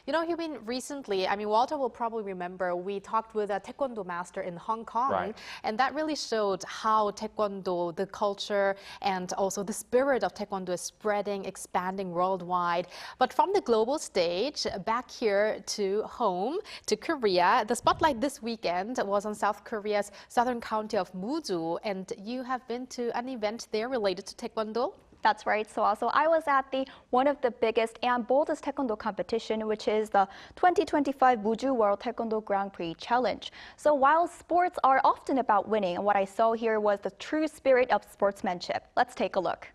You know, Hyobeen, recently, I mean, Walter will probably remember, we talked with a Taekwondo master in Hong Kong, Right. and that really showed how Taekwondo, the culture, and also the spirit of Taekwondo is spreading, expanding worldwide. But from the global stage, back here to home, to Korea, the spotlight this weekend was on South Korea's southern county of Muju, and you have been to an event there related to Taekwondo? That's right. So also I was at one of the biggest and boldest Taekwondo competition, which is the 2025 Muju World Grand Prix Challenge. So while sports are often about winning, what I saw here was the true spirit of sportsmanship. Let's take a look.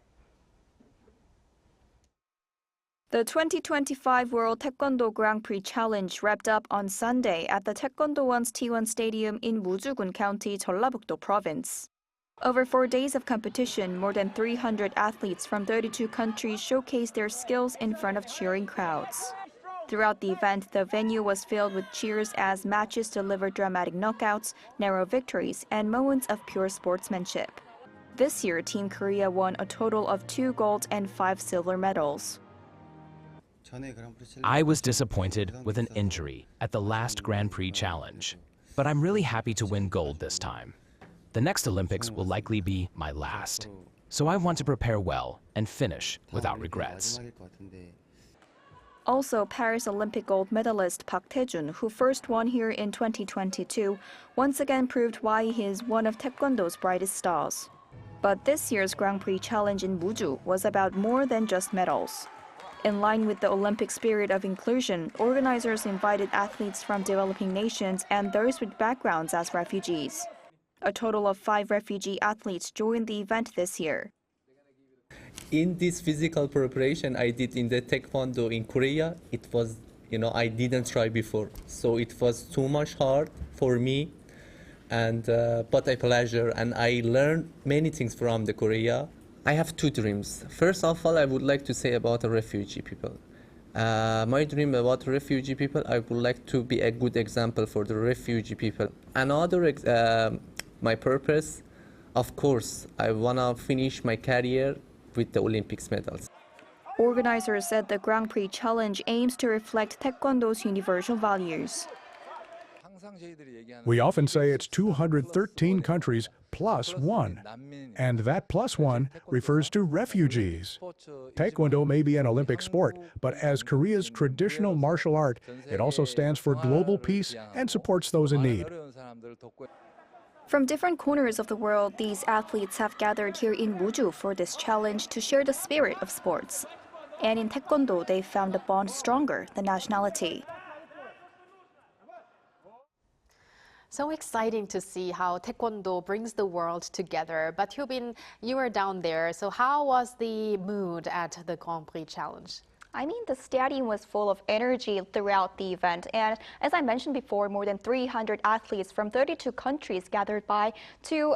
The 2025 World Taekwondo Grand Prix Challenge wrapped up on Sunday at the Taekwondowon's T1 Stadium in Muju-gun County, Jeollabuk-do Province. Over 4 days of competition, more than 300 athletes from 32 countries showcased their skills in front of cheering crowds. Throughout the event, the venue was filled with cheers as matches delivered dramatic knockouts, narrow victories, and moments of pure sportsmanship. This year, Team Korea won a total of 2 gold and 5 silver medals. I was disappointed with an injury at the last Grand Prix challenge, but I'm really happy to win gold this time. The next Olympics will likely be my last, so I want to prepare well and finish without regrets. Also, Paris Olympic gold medalist Park Tae-jun, who first won here in 2022, once again proved why he is one of Taekwondo's brightest stars. But this year's Grand Prix challenge in Muju was about more than just medals. In line with the Olympic spirit of inclusion, organizers invited athletes from developing nations and those with backgrounds as refugees. A total of 5 refugee athletes joined the event this year. In this physical preparation I did in the Taekwondo in Korea, it was, I didn't try before. So it was too much hard for me, and but a pleasure, and I learned many things from the Korea. I have 2 dreams. First of all, I would like to say about the refugee people. My dream about refugee people, I would like to be a good example for the refugee people. Another my purpose, of course, I want to finish my career with the Olympics medals. Organizers said the Grand Prix Challenge aims to reflect Taekwondo's universal values. We often say it's 213 countries plus 1, and that plus 1 refers to refugees. Taekwondo may be an Olympic sport, but as Korea's traditional martial art, it also stands for global peace and supports those in need. From different corners of the world, these athletes have gathered here in Muju for this challenge to share the spirit of sports. And in Taekwondo, they found the bond stronger than nationality. So exciting to see how Taekwondo brings the world together. But Hyobeen, you were down there, so how was the mood at the Grand Prix Challenge? I mean, the stadium was full of energy throughout the event. And as I mentioned before, more than 300 athletes from 32 countries gathered by to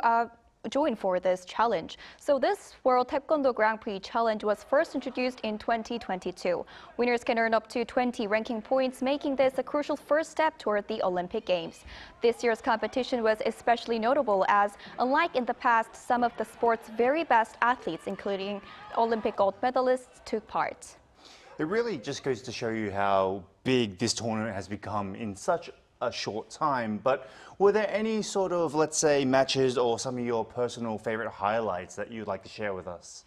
join for this challenge. So this World Taekwondo Grand Prix Challenge was first introduced in 2022. Winners can earn up to 20 ranking points, making this a crucial first step toward the Olympic Games. This year's competition was especially notable as, unlike in the past, some of the sport's very best athletes, including Olympic gold medalists, took part. It really just goes to show you how big this tournament has become in such a short time. But were there any sort of, let's say, matches or some of your personal favorite highlights that you'd like to share with us?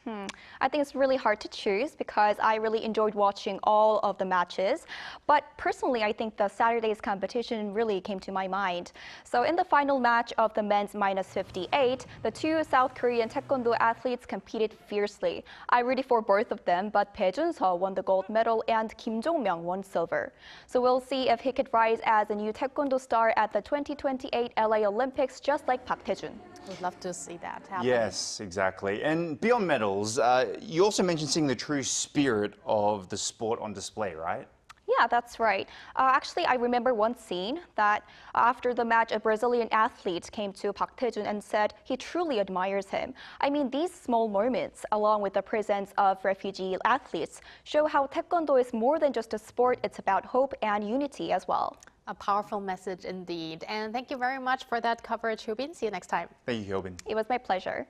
I think it's really hard to choose because I really enjoyed watching all of the matches. But personally, I think the Saturday's competition really came to my mind. So in the final match of the men's -58, the 2 South Korean Taekwondo athletes competed fiercely. I rooted for both of them, but Bae Jun-seo won the gold medal and Kim Jong-myung won silver. So we'll see if he could rise as a new Taekwondo star at the 2028 LA Olympics, just like Park Tae-jun. We'd love to see that happen. Yes, exactly. And beyond medals, you also mentioned seeing the true spirit of the sport on display, right? Yeah, that's right. Actually, I remember one scene that after the match, a Brazilian athlete came to Park Tae-jun and said he truly admires him. I mean, these small moments, along with the presence of refugee athletes, show how Taekwondo is more than just a sport. It's about hope and unity as well. A powerful message indeed. And thank you very much for that coverage, Hyobeen. See you next time. Thank you, Hyobeen. It was my pleasure.